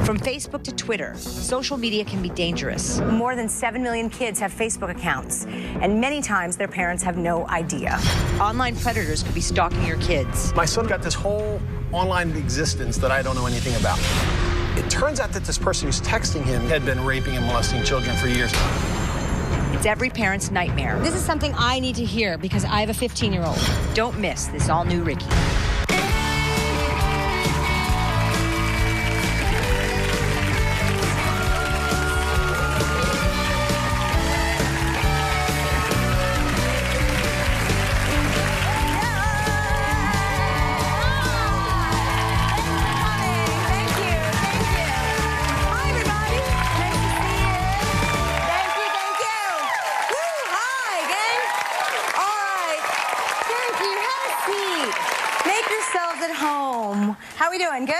From Facebook to Twitter, social media can be dangerous. More than 7 million kids have Facebook accounts, and many times their parents have no idea. Online predators could be stalking your kids. My son got this whole online existence that I don't know anything about. It turns out that this person who's texting him had been raping and molesting children for years. It's every parent's nightmare. This is something I need to hear because I have a 15-year-old. Don't miss this all-new Ricki. How are we doing? Good?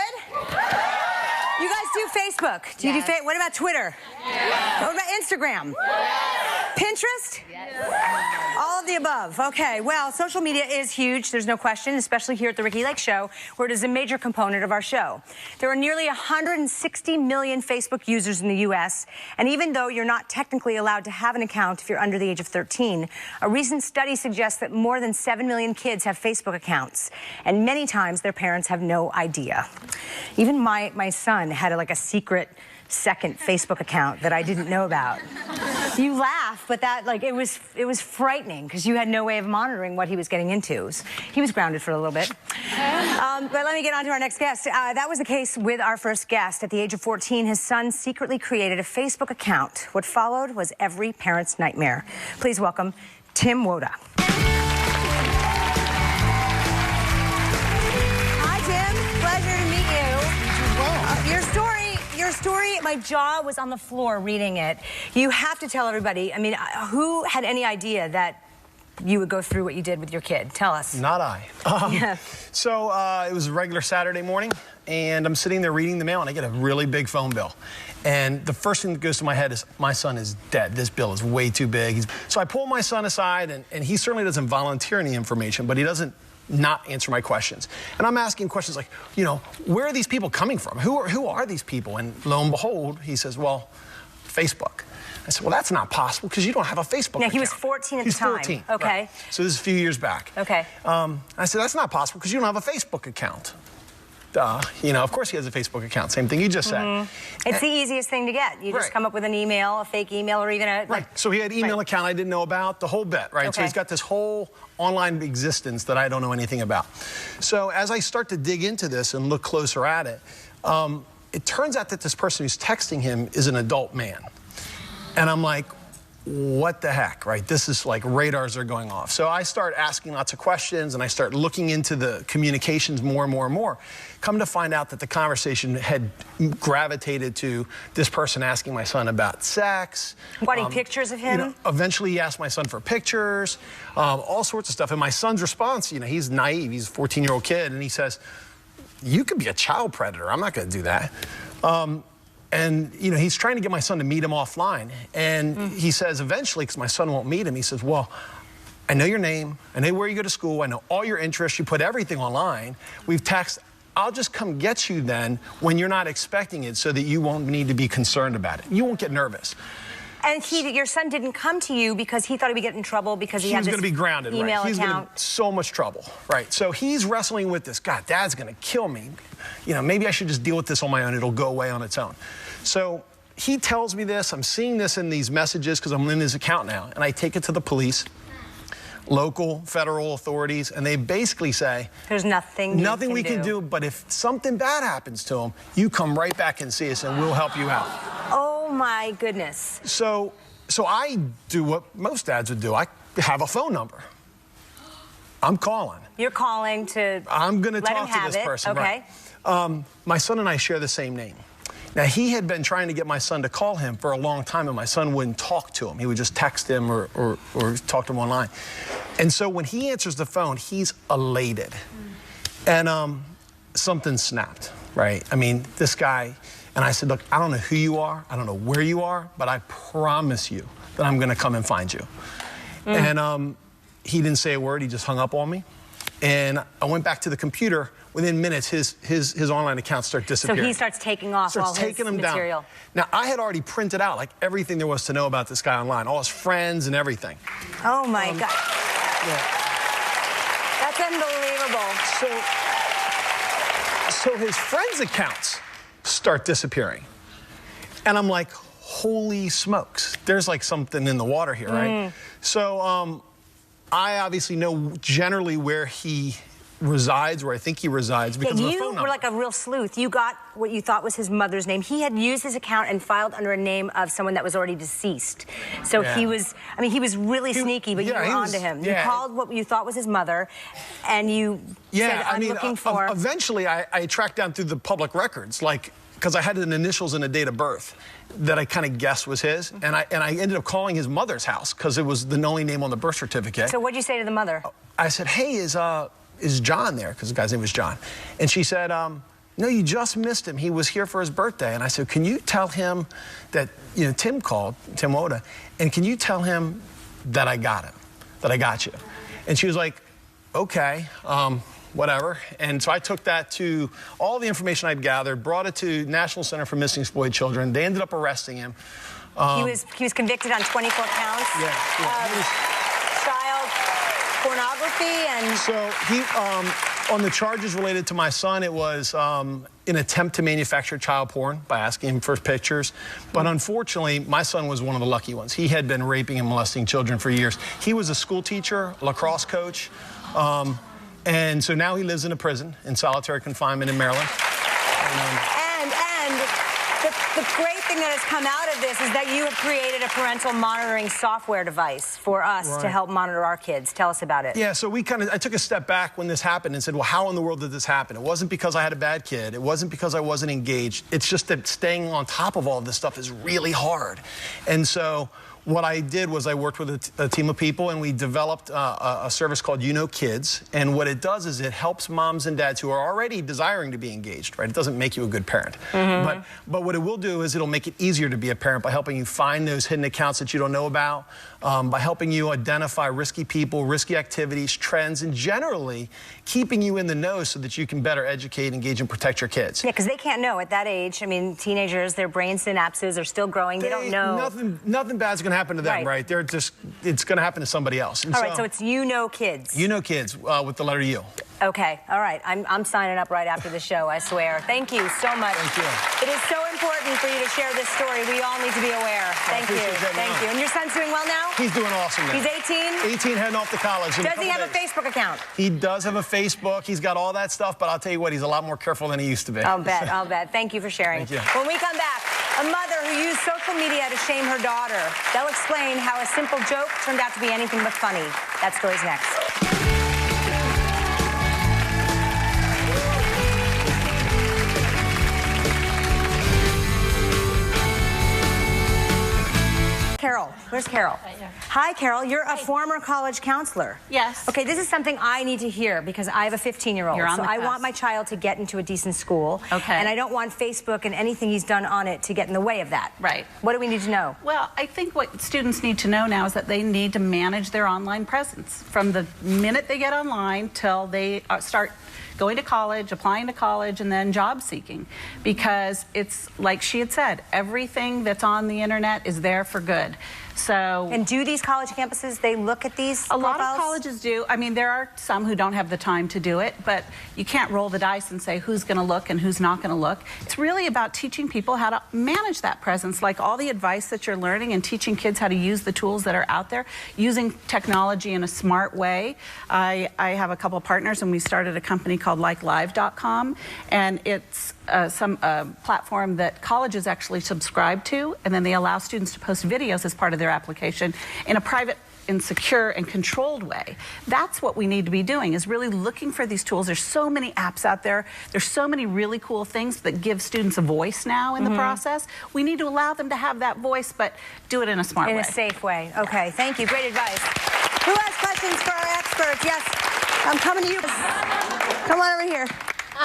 You guys do Facebook? Do you do what about Twitter? Yes. What about Instagram? Yes. Pinterest? Yes. All of the above. Okay, well, social media is huge, there's no question, especially here at the Ricki Lake Show, where it is a major component of our show. There are nearly 160 million Facebook users in the U.S., and even though you're not technically allowed to have an account if you're under the age of 13, a recent study suggests that more than 7 million kids have Facebook accounts, and many times their parents have no idea. Even my son had like a secret second Facebook account that I didn't know about. You laugh, but that, like, it was frightening because you had no way of monitoring what he was getting into. He was grounded for a little bit. But let me get on to our next guest. That was the case with our first guest. At the age of 14, his son secretly created a Facebook account. What followed was every parent's nightmare. Please welcome Tim Woda. Hi, Tim. Pleasure to meet you. Your story, my jaw was on the floor reading it. You have to tell everybody, I mean, who had any idea that you would go through what you did with your kid? Tell us. Not I. So it was a regular Saturday morning, and I'm sitting there reading the mail, and I get a really big phone bill. And the first thing that goes to my head is, my son is dead. This bill is way too big. So I pull my son aside, and he certainly doesn't volunteer any information, but he doesn't not answer my questions. And I'm asking questions like, you know, where are these people coming from? Who are these people? And lo and behold, he says, well, Facebook. I said, well, that's not possible because you don't have a Facebook account. He was 14 at the time. 14. Okay. Right. So this is a few years back. Okay. I said, that's not possible because you don't have a Facebook account. You know, of course he has a Facebook account. Same thing you just said. It's the easiest thing to get. You just come up with an email, a fake email, or even a... Right. So he had an email account I didn't know about, the whole bit, right? So he's got this whole online existence that I don't know anything about. So as I start to dig into this and look closer at it, it turns out that this person who's texting him is an adult man. And I'm like, what the heck, right? This is like radars are going off. So I start asking lots of questions, and I start looking into the communications more and more and more. Come to find out that the conversation had gravitated to this person asking my son about sex. Wanting pictures of him? You know, eventually he asked my son for pictures, all sorts of stuff. And my son's response, you know, he's naive. He's a 14-year-old kid, and he says, you could be a child predator. I'm not going to do that. And, you know, he's trying to get my son to meet him offline. And he says eventually, because my son won't meet him, he says, well, I know your name. I know where you go to school. I know all your interests. You put everything online. We've texted. I'll just come get you then when you're not expecting it so that you won't need to be concerned about it. You won't get nervous. And your son didn't come to you because he thought he'd be getting in trouble because he had this going to be grounded, email right? He's going to account. so much trouble, right? So he's wrestling with this. God, Dad's going to kill me. You know, maybe I should just deal with this on my own. It'll go away on its own. So he tells me this. I'm seeing this in these messages because I'm in his account now. And I take it to the police, local, federal authorities, and they basically say, there's nothing we can do, but if something bad happens to him, you come right back and see us and we'll help you out. Oh my goodness. So I do what most dads would do. I have a phone number. I'm calling. You're calling to I'm going to talk to this it. person. Okay. Right. My son and I share the same name. Now, he had been trying to get my son to call him for a long time, and my son wouldn't talk to him. He would just text him or talk to him online. And so when he answers the phone, he's elated. And something snapped, right? I mean, this guy, and I said, look, I don't know who you are. I don't know where you are, but I promise you that I'm going to come and find you. And he didn't say a word. He just hung up on me. And I went back to the computer. Within minutes, his online accounts start disappearing. So he starts taking off all his material. Down. Now, I had already printed out like everything there was to know about this guy online, all his friends and everything. Oh my God. Yeah. That's unbelievable. So his friends' accounts start disappearing. And I'm like, holy smokes, there's like something in the water here, right? So I obviously know generally where he resides, where I think he resides, because of the phone number. You were like a real sleuth. You got what you thought was his mother's name. He had used his account and filed under a name of someone that was already deceased. So he was, I mean, he was really sneaky, but you were onto him. You called what you thought was his mother, and you said, I'm looking for... Eventually, I tracked down through the public records, like, because I had an initials and a date of birth that I kind of guessed was his, and I ended up calling his mother's house because it was the only name on the birth certificate. So what'd you say to the mother? I said, hey, is John there? Because the guy's name was John. And she said, no, you just missed him. He was here for his birthday. And I said, can you tell him that, you know, Tim called, Tim Woda, and can you tell him that I got him, that I got you? And she was like, okay, whatever. And so I took that to all the information I'd gathered, brought it to National Center for Missing Exploited Children. They ended up arresting him. He was convicted on 24 counts of child pornography and... So he, on the charges related to my son, it was an attempt to manufacture child porn by asking him for pictures. But unfortunately, my son was one of the lucky ones. He had been raping and molesting children for years. He was a school teacher, lacrosse coach, and so now he lives in a prison in solitary confinement in Maryland. And the great thing that has come out of this is that you have created a parental monitoring software device for us to help monitor our kids. Tell us about it. Yeah, so I took a step back when this happened and said, well, how in the world did this happen? It wasn't because I had a bad kid. It wasn't because I wasn't engaged. It's just that staying on top of all of this stuff is really hard. And so what I did was I worked with a team of people, and we developed a service called uKnowKids. And what it does is it helps moms and dads who are already desiring to be engaged, right? It doesn't make you a good parent. But what it will do is it'll make it easier to be a parent by helping you find those hidden accounts that you don't know about, by helping you identify risky people, risky activities, trends, and generally keeping you in the know so that you can better educate, engage, and protect your kids. Yeah, because they can't know at that age. I mean, teenagers, their brain synapses are still growing. They don't know. Nothing bad's going to happen to them, right? They're just, it's going to happen to somebody else. And all right, so it's uKnowKids. uKnowKids with the letter U. Okay, all right. I'm signing up right after the show, I swear. Thank you so much. Thank you. It is so important for you to share this story. We all need to be aware. Thank you. Thank you. And your son's doing well now? He's doing awesome now. He's 18? 18, heading off to college. Does he have a Facebook account? He does have a Facebook. He's got all that stuff, but I'll tell you what, he's a lot more careful than he used to be. I'll bet, I'll bet. Thank you for sharing. Thank you. When we come back, a mother who used social media to shame her daughter. They'll explain how a simple joke turned out to be anything but funny. That story's next. Carol, where's Carol? Right here. Hi, Carol. You're a former college counselor. Yes. Okay, this is something I need to hear because I have a 15-year-old. You're on so the I cusp. want my child to get into a decent school. Okay. And I don't want Facebook and anything he's done on it to get in the way of that. Right. What do we need to know? Well, I think what students need to know now is that they need to manage their online presence from the minute they get online till they start going to college, applying to college, and then job seeking. Because it's like she had said, everything that's on the internet is there for good. So, and do these college campuses, they look at these a lot profiles? of colleges do. I mean, there are some who don't have the time to do it, but you can't roll the dice and say who's going to look and who's not going to look. It's really about teaching people how to manage that presence, like all the advice that you're learning and teaching kids how to use the tools that are out there, using technology in a smart way. I have a couple of partners, and we started a company called LikeLive.com, and it's some platform that colleges actually subscribe to, and then they allow students to post videos as part of their application in a private and secure and controlled way. That's what we need to be doing, is really looking for these tools. There's so many apps out there. There's so many really cool things that give students a voice now in the process. We need to allow them to have that voice, but do it in a smart way. In a safe way. Okay, thank you. Great advice. Who has questions for our experts? Yes, I'm coming to you. Come on over here.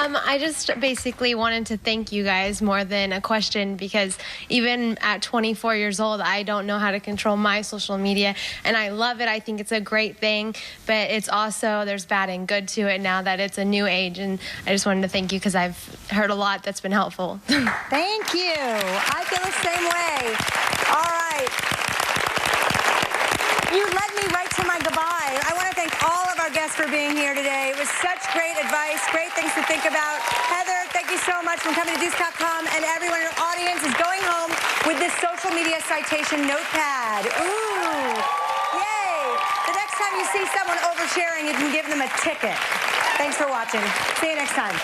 I just basically wanted to thank you guys more than a question, because even at 24 years old, I don't know how to control my social media, and I love it. I think it's a great thing, but it's also, there's bad and good to it now that it's a new age, and I just wanted to thank you because I've heard a lot that's been helpful. Thank you. I feel the same way. All right. You led me right to my goodbye. I want to thank all of our guests for being here today. It was such great advice, great things to think about. Heather, thank you so much for coming to Deuce.com, and everyone in our audience is going home with this social media citation notepad. Ooh, yay. The next time you see someone oversharing, you can give them a ticket. Thanks for watching. See you next time.